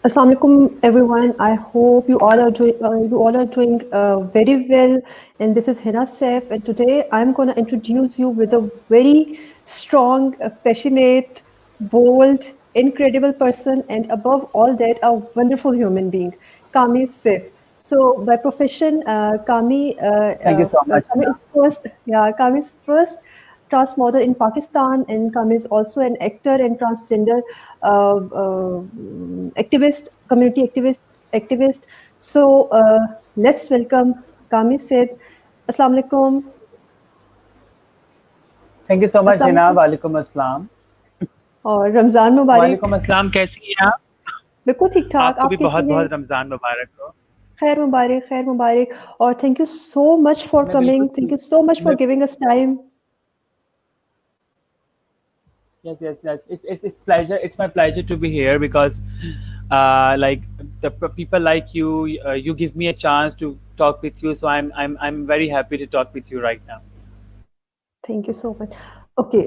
Assalamu alaikum, everyone. I hope you all are doing very well. And this is Hina Saif. And today I'm going to introduce you with a very strong, passionate, bold, incredible person, and above all that, a wonderful human being, Kami Saif. So by profession, Thank you so much, Kami Hina. is first, yeah, Kami is first trans model in Pakistan, and Kami is also an actor and transgender activist, community activist. So let's welcome Kami Said. Assalamu alaikum. Thank you so much, Assalamu Hina. alaikum. वालेकुम अस्सलाम। और रमजान मुबारक। वालेकुम अस्सलाम, कैसी हैं आप? बिल्कुल ठीक ठाक, आपको आप भी कैसे हैं? बहुत-बहुत रमज़ान मुबारक हो। खैर मुबारक, खैर मुबारक। और thank you so much for मैं बिल्कुल कमिंग, थैंक ठीक यू सो मच फॉर मैं giving us time. yes. It's my pleasure to be here because like people like you, you give me a chance to talk with you. So I'm very happy to talk with you right now. Thank you so much. Okay.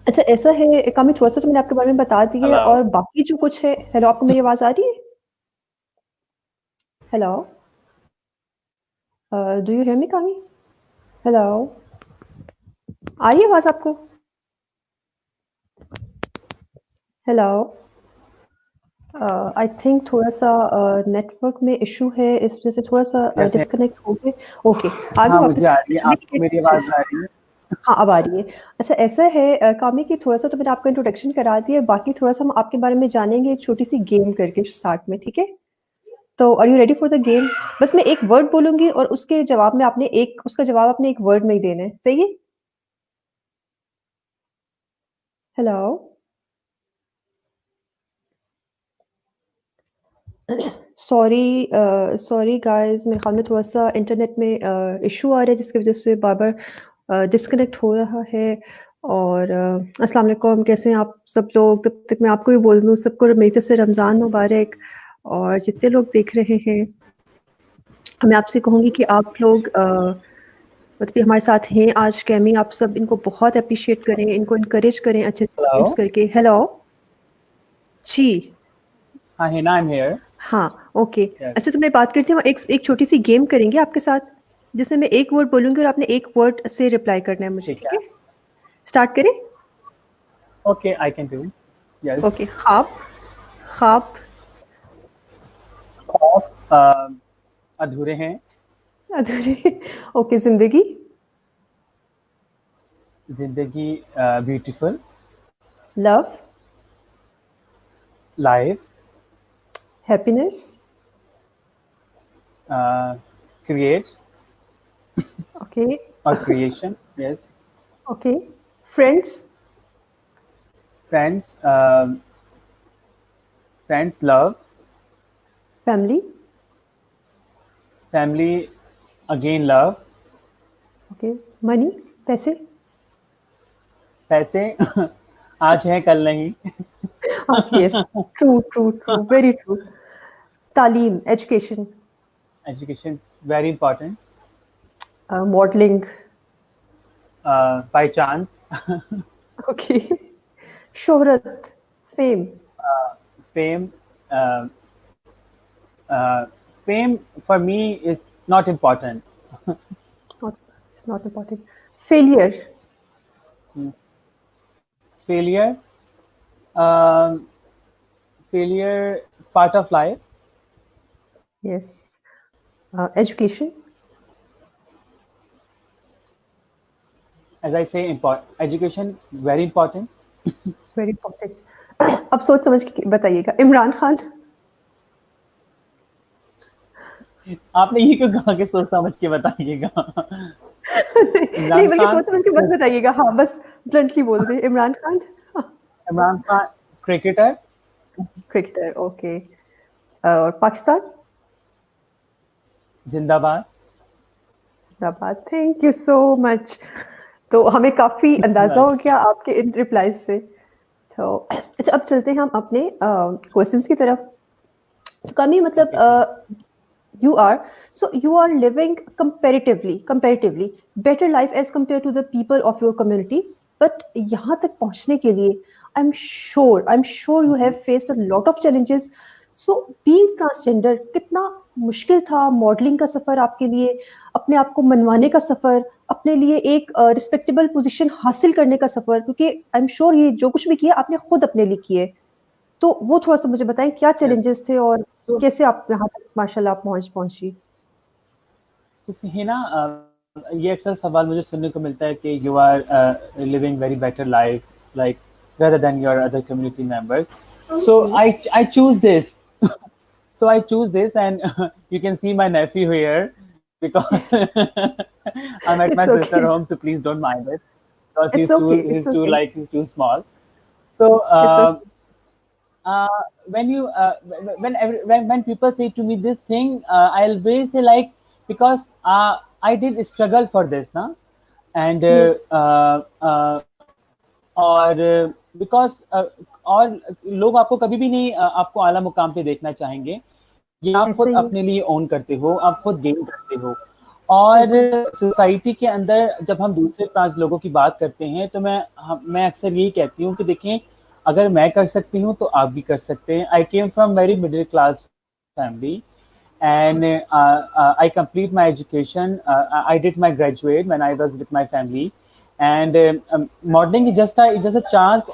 अच्छा ऐसा है, कामी थोड़ा सा तो मैंने आपके बारे में बता दिया है, Hello. और बाकी जो कुछ है। हेलो, आपको मेरी आवाज आ रही है? Hello, do you hear me कामी? हेलो, आ रही है आवाज आपको? हेलो, आई थिंक थोड़ा सा नेटवर्क में इशू है, इस वजह से थोड़ा सा Yes, Hina. डिस्कनेक्ट हो गए। ओके, आ गए हाँ, मुझे वापस। आ रही है। अच्छा आपको मेरी आवाज़ आ रही है? हाँ, अब आ रही है। अच्छा ऐसा है कामी, कि थोड़ा सा तो मैंने आपको इंट्रोडक्शन करा दिया है, बाकी थोड़ा सा हम आपके बारे में जानेंगे एक छोटी सी गेम करके स्टार्ट में, ठीक है? तो are you ready for the game? बस मैं एक वर्ड बोलूंगी और उसके जवाब में आपने एक उसका जवाब आपने एक वर्ड में ही देना है, सही है? हेलो, सॉरी सॉरी गाइस, मेरे ख्याल में थोड़ा सा इंटरनेट में इशू आ रहा है, जिसकी वजह से बार बार डिस्कनेक्ट हो रहा है। और अस्सलाम वालेकुम, कैसे हैं आप सब लोग? तब तक मैं आपको भी बोल दूं, सबको मेरी तरफ से रमज़ान मुबारक। और जितने लोग देख रहे हैं, मैं आपसे कहूँगी कि आप लोग मतलब कि हमारे साथ हैं आज कैमी, आप सब इनको बहुत एप्रिशिएट करें, इनको इनकरेज करें अच्छे कमेंट्स Hello. करके। हेलो जी। हाँ, Hina, I'm here. हाँ, ओके। Yes. अच्छा तो मैं बात करती हूँ, एक छोटी सी गेम करेंगे आपके साथ, जिसमें मैं एक वर्ड बोलूंगी और आपने एक वर्ड से रिप्लाई करना है मुझे, ठीक ठीक है। है? स्टार्ट करें? Okay, I can do. Yes. Okay. ख्वाब, ख्वाब। खौफ अधूरे हैं। अधूरे। ओके। जिंदगी, ज़िंदगी beautiful. Love, life happiness, create okay और creation. Yes. Okay. Friends, friends friends love. Family, family again love. Okay. Money, पैसे। पैसे आज है कल नहीं। आज, yes, true true true, very true. तालीम, education, education very important. Modelling, by chance. Okay. शोहरत, fame, fame fame for me is not important. not, it's not important. Failure, failure failure part of life. yes. Education, as I say education very important. very important. अब सोच समझ के बताइएगा। इमरान खान। आपने ये क्यों कहा कि सोच समझ के बताइएगा? नहीं, इमरान बल्कि खान। सोच समझ के मत बताइएगा। हाँ, बस ब्लंटली बोल दे, Imran Khan. Imran Khan cricketer. Cricketer, okay. और पाकिस्तान। जिंदाबाद। जिंदाबाद। Thank you so much. तो हमें काफी अंदाजा हो गया आपके इन रिप्लाईज से। तो अच्छा, अब चलते हैं हम अपने क्वेश्चंस की तरफ। तो कमी मतलब you are living comparatively better life as compared to the people of your community. But यहाँ तक पहुंचने के लिए I am sure you have faced a lot of challenges. So being transgender कितना मुश्किल था? मॉडलिंग का सफर आपके लिए, अपने आप को मनवाने का सफर, अपने लिए एक रिस्पेक्टेबल पोजीशन हासिल करने का सफर, क्योंकि आई एम श्योर ये जो कुछ भी किया आपने खुद अपने लिए किए. तो वो थोड़ा सा मुझे बताएं, क्या Yes. चैलेंजेस थे और So, कैसे आप यहाँ तक माशाल्लाह आप पहुंची. है ना, ये अक्सर सवाल मुझे सुनने को मिलता है कि you are living very better life, like rather than your other community members. So Yes. I choose this. So I choose this, and you can see my nephew here because Yes. I'm at my It's sister okay. home, so please don't mind it because It's okay. It's okay. he's too small. So It's okay. when you when people say to me this thing, I'll always say like, because I did struggle for this na, and Yes. और because और लोग आपको कभी भी नहीं आपको आला मुकाम पे देखना चाहेंगे. ये आप ऐसे खुद ही. अपने लिए ओन करते हो, आप खुद गेन करते हो. और बिल्कुल. सोसाइटी के अंदर जब हम दूसरे ट्रांस लोगों की बात करते हैं तो मैं अक्सर यही कहती हूँ कि देखें, अगर मैं कर सकती हूँ तो आप भी कर सकते हैं. I came from very middle class family and I complete my education. I did my graduate when I was with my family, and modeling is just a chance.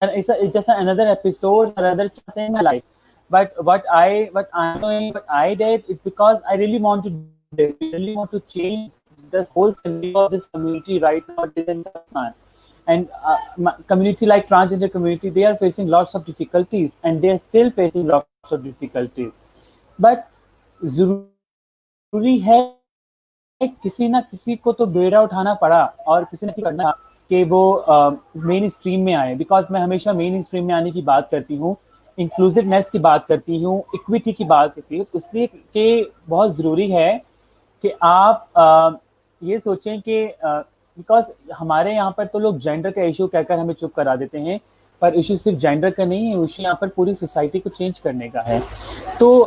It's just another episode, another chance in my life. But what I did is because I really want to do it. I really want to change the whole scenario of this community right now in Pakistan. And community like transgender community, they are facing lots of difficulties, and they are still facing lots of difficulties. But जरूरी है किसी ना किसी को तो बेड़ा उठाना पड़ा और किसी ने करना कि वो मेन स्ट्रीम में आए. बिकॉज मैं हमेशा मेन स्ट्रीम में आने की बात करती हूँ, इंक्लूसिवनेस की बात करती हूँ, इक्विटी की बात करती हूँ. इसलिए कि बहुत ज़रूरी है कि आप ये सोचें कि बिकॉज हमारे यहाँ पर तो लोग जेंडर का इशू कहकर हमें चुप करा देते हैं, पर इशू सिर्फ जेंडर का नहीं है, इशू यहाँ पर पूरी सोसाइटी को चेंज करने का है. तो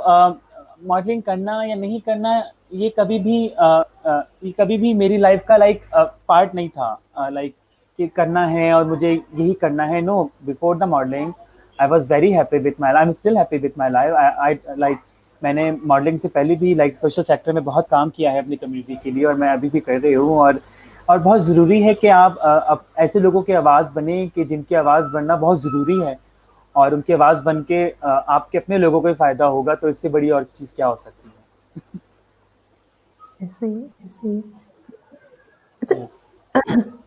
मॉडलिंग करना या नहीं करना ये कभी भी मेरी लाइफ का लाइक पार्ट नहीं था, लाइक कि करना है और मुझे यही करना है. No, before the modelling I was very happy with my life. I am still happy with my life. I like मैंने मॉडलिंग से पहले भी लाइक सोशल सेक्टर में बहुत काम किया है अपनी कम्युनिटी के लिए, और मैं अभी भी कर रही हूँ. और बहुत ज़रूरी है कि आप ऐसे लोगों की आवाज़ बने कि जिनकी आवाज़ बनना बहुत ज़रूरी है, और उनकी आवाज़ बन के आपके अपने लोगों को ही फ़ायदा होगा. तो इससे बड़ी और चीज़ क्या हो सकती है. ऐसे ही. ऐसे ही. अच्छा,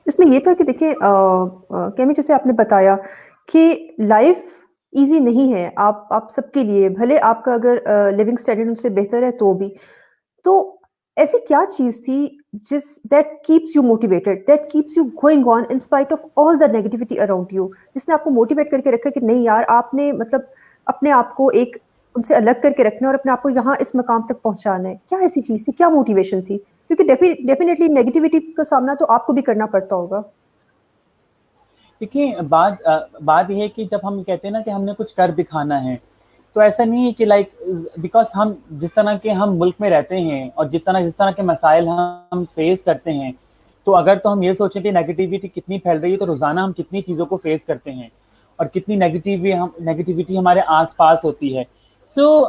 इसमें ये था कि देखिए कैमी, जैसे आपने बताया कि लाइफ इजी नहीं है आप सबके लिए, भले आपका अगर लिविंग स्टैंडर्ड उनसे बेहतर है तो भी. तो ऐसी क्या चीज थी जिस that keeps you motivated, that keeps you going on in spite of all the negativity around you, जिसने आपको मोटिवेट करके रखा कि नहीं यार, आपने मतलब अपने आप को एक उनसे अलग करके रखना और अपने आप को यहाँ इस मकाम तक पहुंचाना है? क्या ऐसी चीज थी, क्या मोटिवेशन थी? क्योंकि डेफिनेटली नेगेटिविटी का सामना तो आपको भी करना पड़ता होगा. देखिए, बात यह है कि जब हम कहते हैं ना कि हमने कुछ कर दिखाना है, तो ऐसा नहीं है कि लाइक बिकॉज हम जिस तरह के हम मुल्क में रहते हैं और जिस तरह के मसाइल हम फेस करते हैं, तो अगर तो हम ये सोचें कि नेगेटिविटी कितनी फैल रही है, तो रोज़ाना हम कितनी चीज़ों को फेस करते हैं और कितनी नेगेटिविटी हमारे आसपास होती है. सो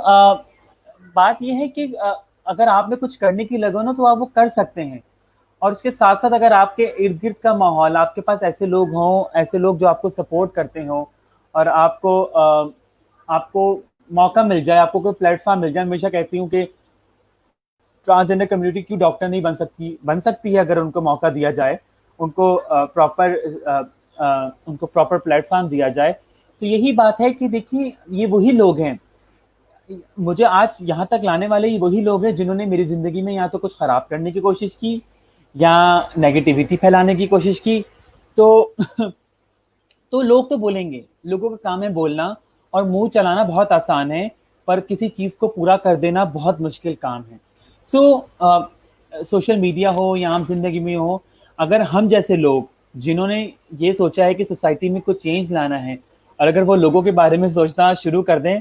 बात यह है कि अगर आप में कुछ करने की लगो ना, तो आप वो कर सकते हैं. और उसके साथ साथ अगर आपके इर्द गिर्द का माहौल, आपके पास ऐसे लोग हों, ऐसे लोग जो आपको सपोर्ट करते हों, और आपको मौका मिल जाए, आपको कोई प्लेटफॉर्म मिल जाए. हमेशा कहती हूँ कि ट्रांसजेंडर कम्युनिटी क्यों डॉक्टर नहीं बन सकती है अगर उनको मौका दिया जाए, उनको प्रॉपर प्लेटफॉर्म दिया जाए. तो यही बात है कि देखिए, ये वही लोग हैं, मुझे आज यहाँ तक लाने वाले ये वही लोग हैं जिन्होंने मेरी ज़िंदगी में या तो कुछ ख़राब करने की कोशिश की या नेगेटिविटी फैलाने की कोशिश की. तो तो लोग तो बोलेंगे, लोगों का काम है बोलना, और मुंह चलाना बहुत आसान है, पर किसी चीज़ को पूरा कर देना बहुत मुश्किल काम है. सो सोशल मीडिया हो या आम जिंदगी में हो, अगर हम जैसे लोग जिन्होंने ये सोचा है कि सोसाइटी में कुछ चेंज लाना है, और अगर वो लोगों के बारे में सोचना शुरू कर दें,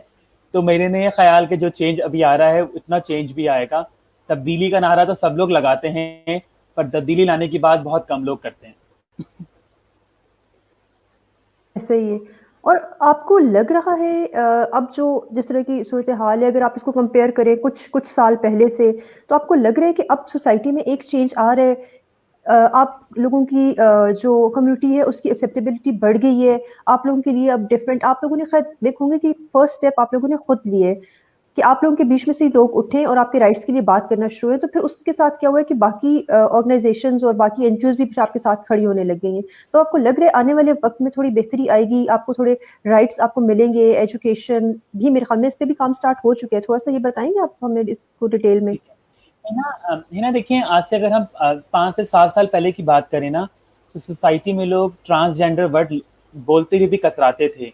तो मेरे ने ये ख्याल कि जो चेंज अभी आ रहा है इतना चेंज भी आएगा. तब्दीली का नारा तो सब लोग लगाते हैं, पर तब्दीली लाने की बात बहुत कम लोग करते हैं. ऐसे ही है। और आपको लग रहा है अब जो जिस तरह की सूरत हाल है, अगर आप इसको कंपेयर करें कुछ कुछ साल पहले से, तो आपको लग रहा है कि अब सोसाइटी में एक चेंज आ रहा है? आप लोगों की जो कम्युनिटी है उसकी एक्सेप्टेबिलिटी बढ़ गई है, आप लोगों के लिए अब डिफरेंट, आप लोगों ने शायद देखे होंगे कि फर्स्ट स्टेप आप लोगों ने खुद लिए कि आप लोगों के बीच में से लोग उठे और आपके राइट्स के लिए बात करना शुरू हुए, तो फिर उसके साथ क्या हुआ है कि बाकी ऑर्गेनाइजेशंस और बाकी एनजीओज भी फिर आपके साथ खड़ी होने लग गई हैं। तो आपको लग रहा है आने वाले वक्त में थोड़ी बेहतरी आएगी, आपको थोड़े राइट्स आपको मिलेंगे, एजुकेशन भी मेरे ख्याल में इस पे भी काम स्टार्ट हो चुके हैं, थोड़ा सा ये बताएंगे आप हमें इसको डिटेल में? ठीक है ना, देखिए आज से अगर हम 5 से 7 साल पहले की बात करें ना, तो सोसाइटी में लोग ट्रांसजेंडर वर्ड बोलते हुए भी कतराते थे,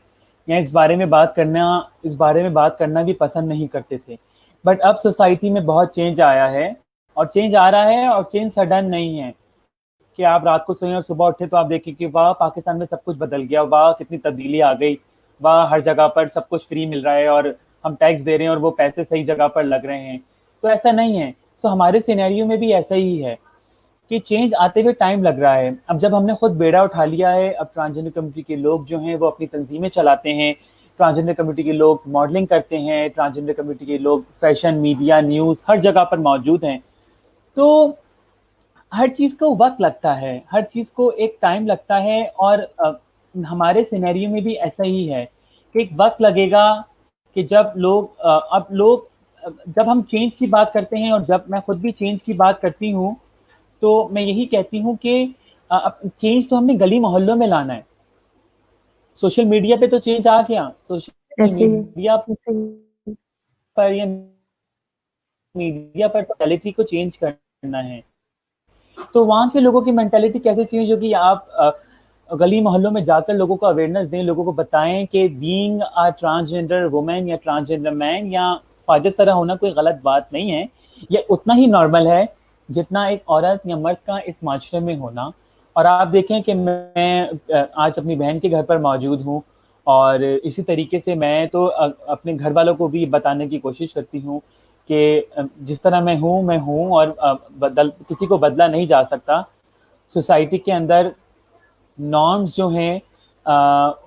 या इस बारे में बात करना भी पसंद नहीं करते थे। बट अब सोसाइटी में बहुत चेंज आया है, और चेंज आ रहा है, और चेंज सडन नहीं है कि आप रात को सोए और सुबह उठे तो आप देखें कि वाह पाकिस्तान में सब कुछ बदल गया, वाह कितनी तब्दीली आ गई, वाह हर जगह पर सब कुछ फ्री मिल रहा है और हम टैक्स दे रहे हैं और वो पैसे सही जगह पर लग रहे हैं। तो ऐसा नहीं है। सो हमारे सिनेरियो में भी ऐसा ही है कि चेंज आते हुए टाइम लग रहा है। अब जब हमने खुद बेड़ा उठा लिया है, अब ट्रांसजेंडर कम्युनिटी के लोग जो हैं वो अपनी तंजीमें चलाते हैं, ट्रांसजेंडर कम्युनिटी के लोग मॉडलिंग करते हैं, ट्रांसजेंडर कम्युनिटी के लोग फैशन, मीडिया, न्यूज़ हर जगह पर मौजूद हैं। तो हर चीज़ को वक्त लगता है, हर चीज़ को एक टाइम लगता है, और हमारे सिनेरियो में भी ऐसा ही है कि एक वक्त लगेगा कि जब जब हम चेंज की बात करते हैं, और जब मैं खुद भी चेंज की बात करती हूँ, तो मैं यही कहती हूँ कि अब चेंज तो हमने गली मोहल्लों में लाना है। सोशल मीडिया पे तो चेंज आ गया, सोशल ऐसे ही मीडिया ऐसे ही। पर या मीडिया पर तो रियलिटी को चेंज करना है। तो वहाँ के लोगों की मेंटालिटी कैसे चेंज होगी? आप गली मोहल्लों में जाकर लोगों को अवेयरनेस दें, लोगों को बताएं कि बीइंग अ ट्रांसजेंडर वुमेन या ट्रांसजेंडर मैन या फादर तरह होना कोई गलत बात नहीं है। ये उतना ही नॉर्मल है जितना एक औरत या मर्द का इस माशरे में होना। और आप देखें कि मैं आज अपनी बहन के घर पर मौजूद हूँ, और इसी तरीके से मैं तो अपने घर वालों को भी बताने की कोशिश करती हूँ कि जिस तरह मैं हूँ, और किसी को बदला नहीं जा सकता। सोसाइटी के अंदर नॉर्म्स जो हैं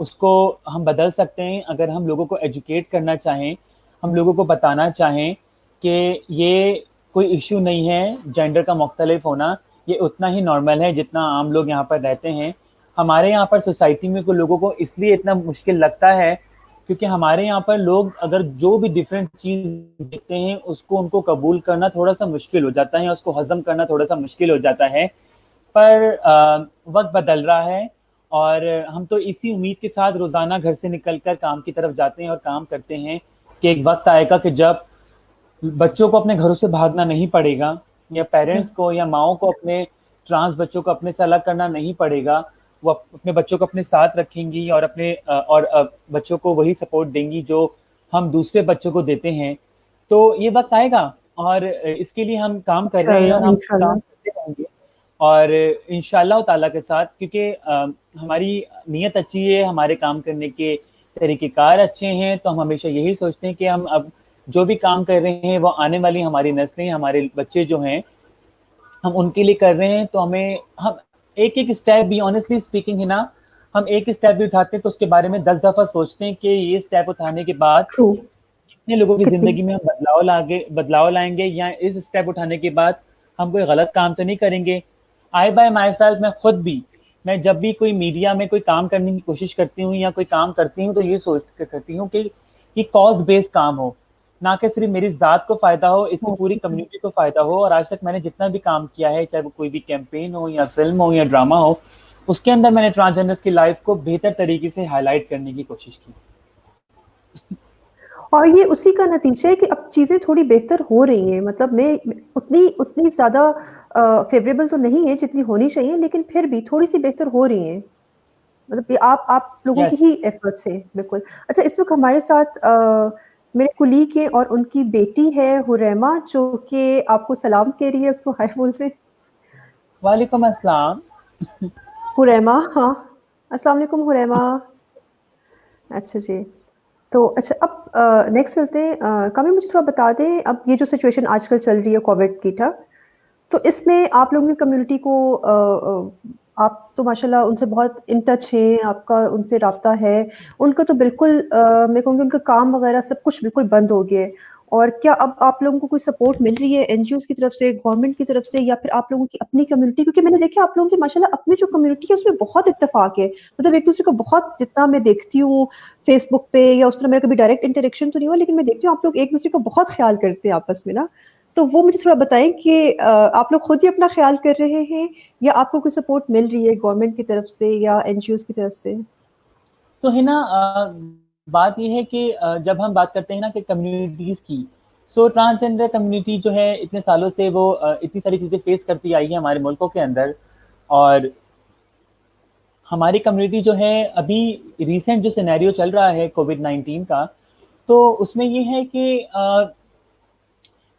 उसको हम बदल सकते हैं अगर हम लोगों को एजुकेट करना चाहें, हम लोगों को बताना चाहें कि ये कोई इशू नहीं है जेंडर का मुख्तलिफ होना, ये उतना ही नॉर्मल है जितना आम लोग यहाँ पर रहते हैं। हमारे यहाँ पर सोसाइटी में को लोगों को इसलिए इतना मुश्किल लगता है क्योंकि हमारे यहाँ पर लोग अगर जो भी डिफरेंट चीज़ देखते हैं उसको उनको कबूल करना थोड़ा सा मुश्किल हो जाता है, उसको हजम करना थोड़ा सा मुश्किल हो जाता है। पर वक्त बदल रहा है, और हम तो इसी उम्मीद के साथ रोज़ाना घर से निकलकर काम की तरफ जाते हैं और काम करते हैं कि एक वक्त आएगा कि जब बच्चों को अपने घरों से भागना नहीं पड़ेगा, या पेरेंट्स को या माओ को अपने ट्रांस बच्चों को अपने से अलग करना नहीं पड़ेगा। वो अपने बच्चों को अपने साथ रखेंगी और बच्चों को वही सपोर्ट देंगी जो हम दूसरे बच्चों को देते हैं। तो ये वक्त आएगा, और इसके लिए हम काम कर रहे हैं और इंशाल्लाह हम काम इंशाल्लाह। करते रहेंगे। और इंशाल्लाह ताला के साथ, क्योंकि हमारी नीयत अच्छी है, हमारे काम करने के तरीक़ेकार अच्छे हैं, तो हम हमेशा यही सोचते हैं कि हम अब जो भी काम कर रहे हैं वो आने वाली हमारी नस्लें, हमारे बच्चे जो हैं, हम उनके लिए कर रहे हैं। तो हम एक-एक स्टेप भी ऑनेस्टली स्पीकिंग है ना, हम एक स्टेप भी उठाते हैं तो उसके बारे में 10 दफ़ा सोचते हैं कि ये स्टेप उठाने के बाद ट्रू। कितने लोगों की कितनी। ज़िंदगी में हम बदलाव लाएँगे, या इस स्टेप उठाने के बाद हम कोई गलत काम तो नहीं करेंगे। आई बाय माई सेल्फ मैं खुद भी, मैं जब भी कोई मीडिया में कोई काम करने की कोशिश करती हूँ या कोई काम करती हूँ तो ये सोच कर करती हूँ कि ये कॉज़ बेस्ड काम हो, ना कि सिर्फ मेरी ज़ात को फ़ायदा हो, इससे पूरी कम्युनिटी को फ़ायदा हो। और आज तक मैंने जितना भी काम किया है, चाहे वो कोई भी कैंपेन हो या फ़िल्म हो या ड्रामा हो, उसके अंदर मैंने ट्रांसजेंडर्स की लाइफ़ को बेहतर तरीके से हाइलाइट करने की कोशिश की। और ये उसी का नतीजा है कि अब चीज़ें थोड़ी बेहतर हो रही हैं, मतलब मैं उतनी उतनी ज़्यादा फ़ेवरेबल तो नहीं है जितनी होनी चाहिए, लेकिन फिर भी थोड़ी-सी बेहतर हो रही हैं। मतलब ये आप लोगों की यस। ही एफ़र्ट्स हैं, बिल्कुल। अच्छा, इस वक़्त हमारे साथ मेरे कुलीग हैं और उनकी बेटी है हुरैमा, जो कि आपको सलाम कह रही है, उसको हाय बोल दें। वालेकुम अस्सलाम। हुरैमा, हाँ। अस्सलाम वालेकुम हुरैमा। अच्छा जी। तो अच्छा, अब नेक्स्ट चलते हैं। कामिल, मुझे थोड़ा बता दें, अब ये जो सिचुएशन आजकल चल रही है कोविड की था, तो इसमें आप लोगों की कम्युनिटी को आप तो माशाल्लाह उनसे बहुत इन टच हैं, आपका उनसे राब्ता है। उनका तो बिल्कुल मैं कहूँगी उनका काम वग़ैरह सब कुछ बिल्कुल बंद हो गया है। और क्या अब आप लोगों को कोई सपोर्ट मिल रही है एनजीओज़ की तरफ से, गवर्नमेंट की तरफ से, या फिर आप लोगों की अपनी कम्युनिटी? क्योंकि मैंने देखा आप लोगों की माशाल्लाह अपनी जो कम्युनिटी है उसमें बहुत इत्तेफ़ाक है। मतलब एक-दूसरे को बहुत, जितना मैं देखती हूँ फ़ेसबुक पे या उस तरह मेरा कभी डायरेक्ट इंटरेक्शन तो नहीं हुआ, लेकिन मैं देखती हूँ आप लोग एक-दूसरे को बहुत ख़्याल करते हैं आपस में ना। तो वो मुझे थोड़ा बताएँ कि आप लोग खुद ही अपना ख़्याल कर रहे हैं या आपको कोई सपोर्ट मिल रही है गवर्नमेंट की तरफ से या एनजीओज़ की तरफ से? सो है ना, बात ये है कि जब हम बात करते हैं ना कि कम्युनिटीज़ की, सो ट्रांसजेंडर कम्युनिटी जो है इतने सालों से वो इतनी सारी चीज़ें फेस करती आई है हमारे मुल्कों के अंदर। और हमारी कम्युनिटी जो है अभी रिसेंट जो सिनेरियो चल रहा है कोविड-19 का, तो उसमें ये है कि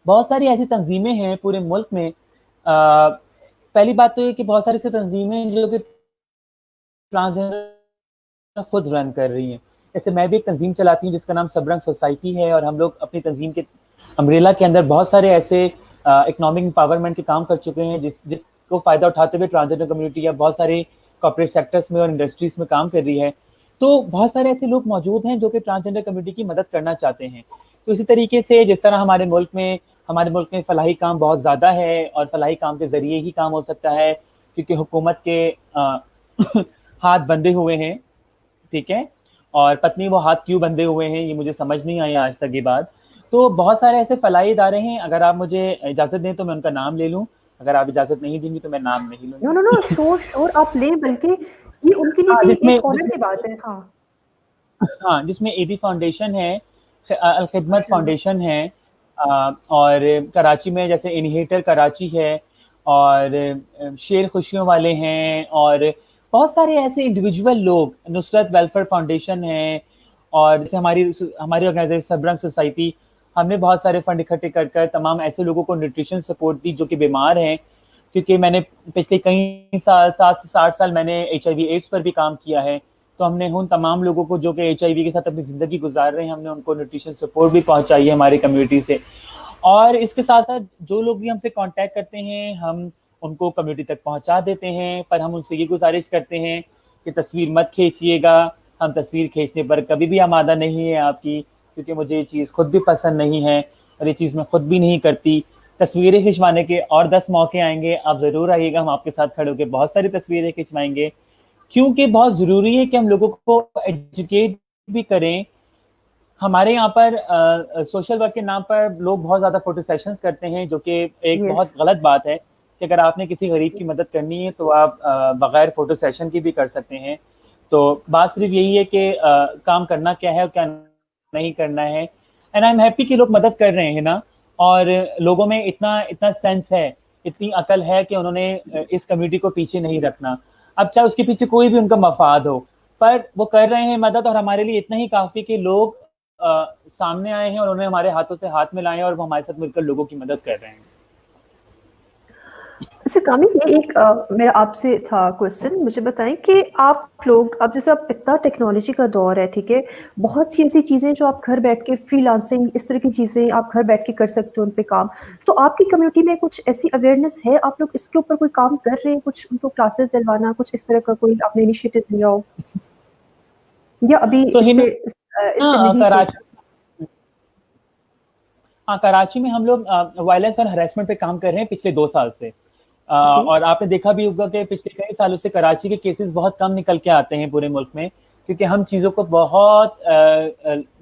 बहुत सारी ऐसी तंजीमें हैं पूरे मुल्क में। पहली बात तो ये कि बहुत सारी ऐसी तंजीमें हैं जो कि ट्रांसजेंडर खुद रन कर रही हैं। जैसे मैं भी एक तंजीम चलाती हूँ जिसका नाम सबरंग सोसाइटी है, और हम लोग अपनी तंजीम के अम्ब्रेला के अंदर बहुत सारे ऐसे इकोनॉमिक एम्पावरमेंट के काम कर चुके हैं जिसको फ़ायदा उठाते हुए ट्रांसजेंडर कम्युनिटी या बहुत सारे कॉर्पोरेट सेक्टर्स में और इंडस्ट्रीज़ में काम कर रही है। तो बहुत सारे ऐसे लोग मौजूद हैं जो कि ट्रांसजेंडर कम्युनिटी की मदद करना चाहते हैं। तो इसी तरीके से जिस तरह हमारे मुल्क में फ़लाही काम बहुत ज़्यादा है, और फ़लाही काम के ज़रिए ही काम हो सकता है, क्योंकि हुकूमत के हाथ बंधे हुए हैं, ठीक है? और पत्नी वो हाथ क्यों बंधे हुए हैं, ये मुझे समझ नहीं आई आज तक ये बात। तो बहुत सारे ऐसे फलाही इदारे हैं, अगर आप मुझे इजाज़त दें तो मैं उनका नाम ले लूँ, अगर आप इजाज़त नहीं देंगी तो मैं नाम नहीं नो, लूँगी। नो, नो, श्योर, श्योर आप लें, बल्कि ये उनके लिए हाँ, भी जिसमें एक ऑनर जिसमें की बात है। हाँ, हाँ, जिसमें एबी फाउंडेशन है, अल खिदमत माशाल्लाह। फाउंडेशन है, और कराची में जैसे इनहेटर कराची है, और शेर खुशियों वाले हैं, और बहुत सारे ऐसे इंडिविजुअल लोग, नुसरत वेलफेयर फाउंडेशन है, और जैसे हमारी ऑर्गेनाइजेशन सबरंग सोसाइटी, हमने बहुत सारे फंड इकट्ठे कर कर तमाम ऐसे लोगों को न्यूट्रिशन सपोर्ट दी जो कि बीमार हैं। क्योंकि मैंने पिछले कई साल, 7 से 8 साल मैंने HIV एड्स पर भी काम किया है। तो हमने उन तमाम लोगों को जो कि HIV के साथ अपनी ज़िंदगी गुजार रहे हैं, हमने उनको न्यूट्रिशन सपोर्ट भी पहुंचाई है हमारी कम्युनिटी से। और इसके साथ साथ जो लोग भी हमसे कांटेक्ट करते हैं, हम उनको कम्युनिटी तक पहुंचा देते हैं, पर हम उनसे ये गुजारिश करते हैं कि तस्वीर मत खींचिएगा। हम तस्वीर खींचने पर कभी भी आमादा नहीं है आपकी, क्योंकि मुझे ये चीज़ खुद भी पसंद नहीं है, और ये चीज़ मैं खुद भी नहीं करती। तस्वीरें खिंचवाने के और 10 मौके आएंगे, आप ज़रूर आइएगा, हम आपके साथ खड़े होकर बहुत सारी तस्वीरें खिंचवाएंगे। क्योंकि बहुत ज़रूरी है कि हम लोगों को एजुकेट भी करें। हमारे यहाँ पर सोशल वर्क के नाम पर लोग बहुत ज़्यादा फोटो सेशंस करते हैं, जो कि एक यस। बहुत गलत बात है कि अगर आपने किसी गरीब की मदद करनी है तो आप बगैर फोटो सेशन की भी कर सकते हैं। तो बात सिर्फ यही है कि काम करना क्या है और क्या नहीं करना है। एंड आई एम हैप्पी कि लोग मदद कर रहे हैं ना, और लोगों में इतना इतना सेंस है, इतनी अकल है कि उन्होंने इस कम्युनिटी को पीछे नहीं रखना। अब चाहे उसके पीछे कोई भी उनका मफाद हो, पर वो कर रहे हैं मदद, और हमारे लिए इतना ही काफ़ी कि लोग सामने आए हैं और उन्होंने हमारे हाथों से हाथ मिलाए हैं, और वो हमारे साथ मिलकर लोगों की मदद कर रहे हैं। अच्छा कामिल, ये एक मेरा आपसे था क्वेश्चन, मुझे बताएं कि आप लोग अब जैसे अब इतना टेक्नोलॉजी का दौर है, ठीक है, बहुत सी ऐसी चीजें जो आप घर बैठ के फ्रीलांसिंग इस तरह की चीजें आप घर बैठ के कर सकते हो उन पे काम। तो आपकी कम्युनिटी में कुछ ऐसी अवेयरनेस है, आप लोग इसके ऊपर कोई काम कर रहे हैं, कुछ उनको क्लासेस दिलवाना, कुछ इस तरह का कोई आपने इनिशिएटिव लिया हो, या अभी तो इस हिना, पे इस पे नहीं कराची, सोचा? हाँ, कराची में हम लोग वायलेंस और हरासमेंट पे काम कर रहे हैं पिछले 2 साल से। ओके। और आपने देखा भी होगा कि पिछले कई सालों से कराची के केसेस बहुत कम निकल के आते हैं पूरे मुल्क में, क्योंकि हम चीज़ों को बहुत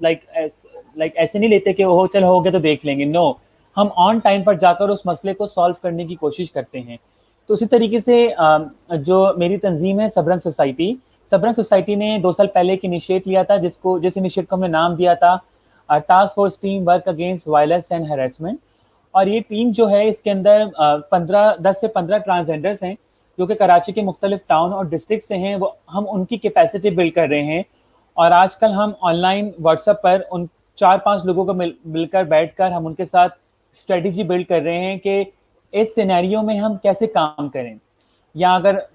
लाइक ऐसे नहीं लेते कि वो चल हो गया तो देख लेंगे। नो, हम ऑन टाइम पर जाकर उस मसले को सॉल्व करने की कोशिश करते हैं। तो उसी तरीके से जो मेरी तंजीम है सबरंग सोसाइटी ने 2 साल पहले एक इनिशिएट लिया था, जिस इनिशिएट को हमने नाम दिया था task force team work against violence and harassment. और ये टीम जो है इसके अंदर 10 से 15 ट्रांसजेंडर्स हैं जो कि कराची के मुख्तलिफ टाउन और डिस्ट्रिक्ट से हैं। वो हम उनकी कैपेसिटी बिल्ड कर रहे हैं, और आजकल हम ऑनलाइन व्हाट्सएप पर उन 4-5 लोगों को मिलकर बैठकर हम उनके साथ स्ट्रेटेजी बिल्ड कर रहे हैं कि इस सिनेरियो में हम कैसे काम करें, या अगर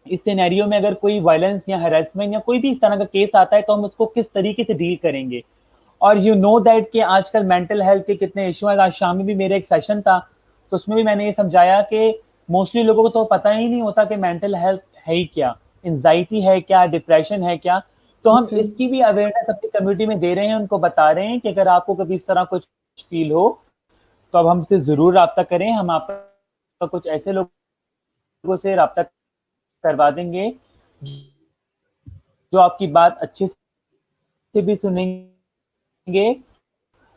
इस सिनेरियो में अगर कोई वायलेंस या हरासमेंट या कोई भी इस तरह का केस आता है तो हम उसको किस तरीके से डील करेंगे। और यू नो दैट कि आजकल मेंटल हेल्थ के कितने इशू हैं। आज शाम में भी मेरा एक सेशन था, तो उसमें भी मैंने ये समझाया कि मोस्टली लोगों को तो पता ही नहीं होता कि मेंटल हेल्थ है ही क्या, एंजाइटी है क्या, डिप्रेशन है क्या। तो हम जी। इसकी भी अवेयरनेस अपनी कम्युनिटी में दे रहे हैं, उनको बता रहे हैं कि अगर आपको कभी इस तरह कुछ फील हो तो अब हमसे ज़रूर राब्ता करें, हम आपका कुछ ऐसे लोगों से राब्ता करवा देंगे जो आपकी बात अच्छे से भी सुनेंगे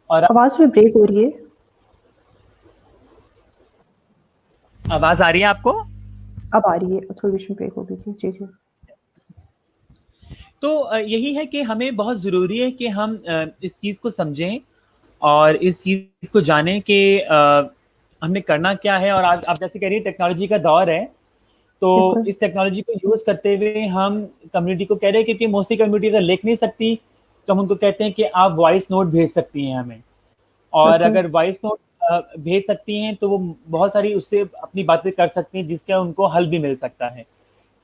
और आवाज़ में ब्रेक हो रही है। आवाज़ आ रही है आपको? अब आ रही है, थोड़ी बीच में ब्रेक हो गई थी। जी, जी। तो यही है कि हमें बहुत ज़रूरी है कि हम इस चीज़ को समझें और इस चीज़ को जानें कि हमें करना क्या है। और आज आप जैसे कह रही हैं टेक्नोलॉजी का दौर है, तो बिल्कुल। इस टेक्नोलॉजी को यूज़ करते हुए हम कम्युनिटी को कह रहे हैं, क्योंकि मोस्टली कम्युनिटी अगर लिख नहीं सकती तो हम उनको कहते हैं कि आप वॉइस नोट भेज सकती हैं हमें। और बिल्कुल। अगर वॉइस नोट भेज सकती हैं तो वो बहुत सारी उससे अपनी बातें कर सकती हैं जिसका उनको हल भी मिल सकता है।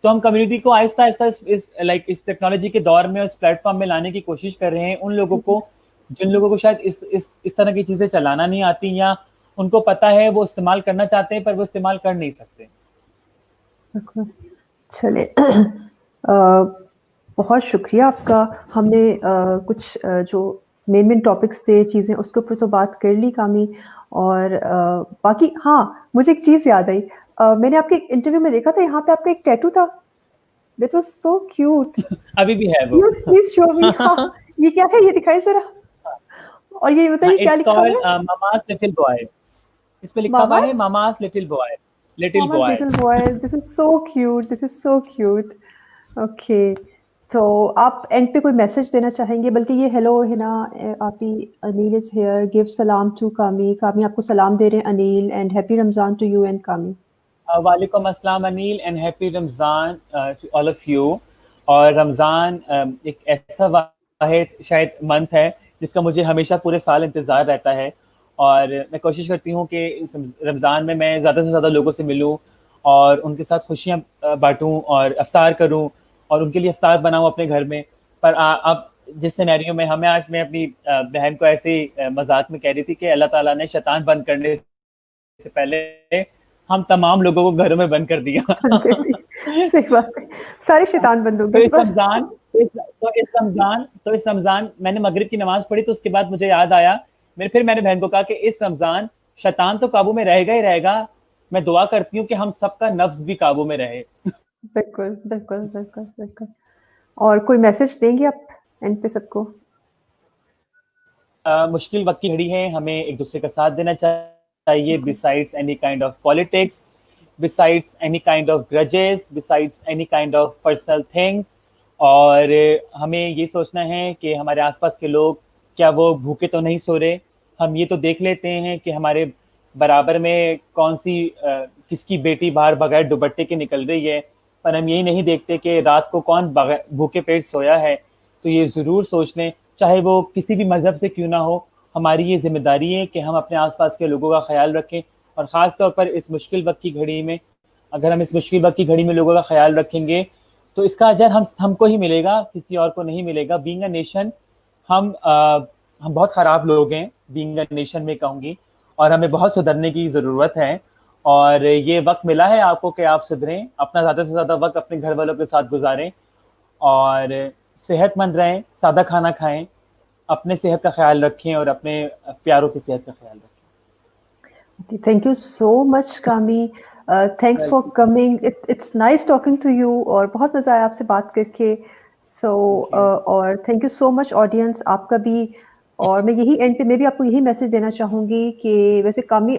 तो हम कम्युनिटी को आहिस्ता आहिस्ता इस टेक्नोलॉजी के दौर में, उस प्लेटफॉर्म में लाने की कोशिश कर रहे हैं, उन लोगों को जिन लोगों को शायद इस तरह की चीज़ें चलाना नहीं आती, या उनको पता है वो इस्तेमाल करना चाहते हैं पर वो इस्तेमाल कर नहीं सकते। बिल्कुल। चलिए बहुत शुक्रिया आपका। हमने कुछ जो मेन टॉपिक्स थे, चीज़ें, उसके ऊपर तो बात कर ली कामी। और बाकी हाँ, मुझे एक चीज़ याद आई। मैंने आपके एक इंटरव्यू में देखा था, यहाँ पे आपका एक टैटू था। That was so cute. अभी भी है वो। प्लीज प्लीज शो मी। हाँ, ये क्या है, ये दिखाई जरा। और ये हाँ, बताइए क्या इट्स लिखा हुआ कॉल्ड है। Mama's little boy. इस पे लिखा हुआ है mama's mama's little boy. Little mama's boy. Little boy. This is so cute, this is so cute. Okay. तो आप एंड पे कोई मैसेज देना चाहेंगे? बल्कि ये हेलो हिना, आप ही, अनिल इज हियर, गिव सलाम टू कामी। कामी आपको सलाम दे रहे हैं Anil, and happy Ramzan to you and Kami. वालेकुम अस्सलाम Anil, and happy Ramzan to all of you. और रमज़ान एक ऐसा वाहिद शायद मंथ है जिसका मुझे हमेशा पूरे साल इंतज़ार रहता है। और मैं कोशिश करती हूँ कि इस रमज़ान में मैं ज़्यादा से ज़्यादा लोगों से मिलूँ और उनके साथ खुशियाँ बाँटूँ और इफ्तार करूँ और उनके लिए इफ्तार बनाऊँ अपने घर में। पर अब जिस सिनेरियो में हमें, आज मैं अपनी बहन को ऐसे ही मजाक में कह रही थी कि अल्लाह ताला ने शैतान बंद करने से पहले हम तमाम लोगों को घरों में बंद कर दिया। बंद कर दी। सही बात है, सारे शैतान बंद होंगे तो इस इस बार। रमजान तो इस रमजान मैंने मगरिब की नमाज पढ़ी तो उसके बाद मुझे याद आया, मैंने बहन को कहा कि इस रमजान शैतान तो काबू में रहेगा ही रहेगा, मैं दुआ करती हूँ कि हम सबका नफ्स भी काबू में रहे। बिल्कुल, बिल्कुल, बिल्कुल, बिल्कुल। और कोई मैसेज देंगे आप एंड पे सबको? मुश्किल वक्त की घड़ी है, हमें एक दूसरे का साथ देना चाहिए, बिल्कुल। Besides any kind of politics, besides any kind of grudges, besides any kind of personal things। और हमें ये सोचना है कि हमारे आसपास के लोग क्या वो भूखे तो नहीं सो रहे। हम ये तो देख लेते हैं कि हमारे बराबर में कौन सी किसकी बेटी बाहर बगैर दुपट्टे के निकल रही है, पर हम यही नहीं देखते कि रात को कौन बगैर भूखे पेट सोया है। तो ये ज़रूर सोच लें, चाहे वो किसी भी मज़हब से क्यों ना हो, हमारी ये जिम्मेदारी है कि हम अपने आसपास के लोगों का ख्याल रखें। और ख़ास तौर पर इस मुश्किल वक्त की घड़ी में, अगर हम इस मुश्किल वक्त की घड़ी में लोगों का ख्याल रखेंगे तो इसका अजर हमको ही मिलेगा, किसी और को नहीं मिलेगा। बीइंग अ नेशन, हम हम बहुत ख़राब लोग हैं बीइंग अ नेशन में कहूँगी, और हमें बहुत सुधरने की ज़रूरत है। और ये वक्त मिला है आपको कि आप सुधरें, अपना ज़्यादा से ज़्यादा वक्त अपने घर वालों के साथ गुजारें और सेहतमंद रहें, सादा खाना खाएं, अपने सेहत का ख्याल रखें और अपने प्यारों की सेहत का ख्याल रखें। Thank you so much Kami. Thanks for welcome. Coming. It's nice talking to you, और बहुत मज़ा आया आपसे बात करके। So thank you. और thank you so much audience, आपका भी। और मैं यही एंड पे मैं भी आपको यही मैसेज देना चाहूँगी कि वैसे कामी,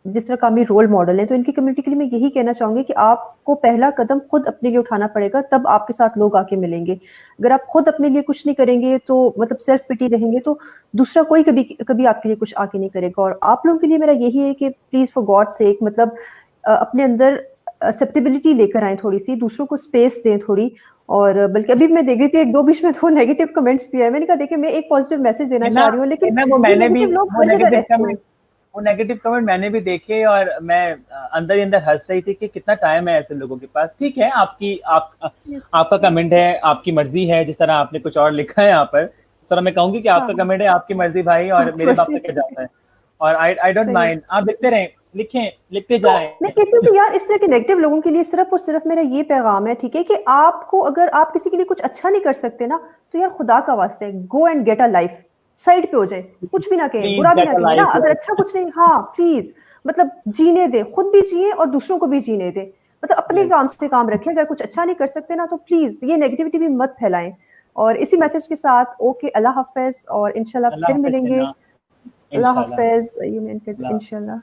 जिस तरह कामी रोल मॉडल है, तो इनकी कम्युनिटी के लिए मैं यही कहना चाहूँगी कि आपको पहला कदम खुद अपने लिए उठाना पड़ेगा, तब आपके साथ लोग आके मिलेंगे। अगर आप खुद अपने लिए कुछ नहीं करेंगे, तो मतलब सेल्फ पिटी रहेंगे, तो दूसरा कोई कभी कभी आपके लिए कुछ आके नहीं करेगा। और आप लोगों के लिए मेरा यही है कि प्लीज फॉर गॉड सेक, मतलब अपने अंदर एक्सेप्टेबिलिटी लेकर आए, थोड़ी सी दूसरों को स्पेस दें थोड़ी। और बल्कि अभी मैं देख रही थी एक दो बीच में तो नेगेटिव कमेंट्स भी है, मैंने कहा देखिए मैं एक पॉजिटिव मैसेज देना ना चाह रही हूँ, लेकिन ना, वो ये मैंने भी नेगेटिव लोग वो हर जगह नेगेटिव रहते हैं। कमेंट वो नेगेटिव कमेंट मैंने भी देखे, और मैं अंदर ही अंदर हंस रही थी कि कितना टाइम है ऐसे लोगों के पास। ठीक है, आपका कमेंट है, आपकी मर्जी है, जिस तरह आपने कुछ और लिखा है यहाँ पर, उस तरह मैं कहूंगी कि आपका हाँ, कमेंट है, आपकी मर्जी भाई, और हाँ, मेरे बाप मर्जी। तक क्या जाता है। और आई डोंट सही है। माइंड, आप देखते रहें। लिखें, लिखते तो जाएं। मैं कहती हूँ कि यार इस तरह के नेगेटिव लोगों के लिए सिर्फ और सिर्फ मेरा ये पैगाम है, ठीक है, कि आपको अगर आप किसी के लिए कुछ अच्छा नहीं कर सकते ना, तो यार खुदा का वास्ते go and get a life, side पे हो जाए, कुछ भी ना कहें, प्लीज बुरा भी गेट ना अ कहें ना, लाइफ। अगर अच्छा कुछ नहीं, हाँ प्लीज, मतलब जीने दे, खुद भी जिए और दूसरों को भी जीने दे, मतलब अपने यस, काम से काम रखें, अगर कुछ अच्छा नहीं कर सकते ना तो प्लीज ये नेगेटिविटी भी मत फैलाएं। और इसी मैसेज के साथ ओके, अल्लाह हाफिज, और इंशाल्लाह अल्लाह फिर हाफ़िज़ मिलेंगे। सना, अल्लाह इंशाल्लाह। हाफिज, यू मीन अल्लाह इंशाल्लाह।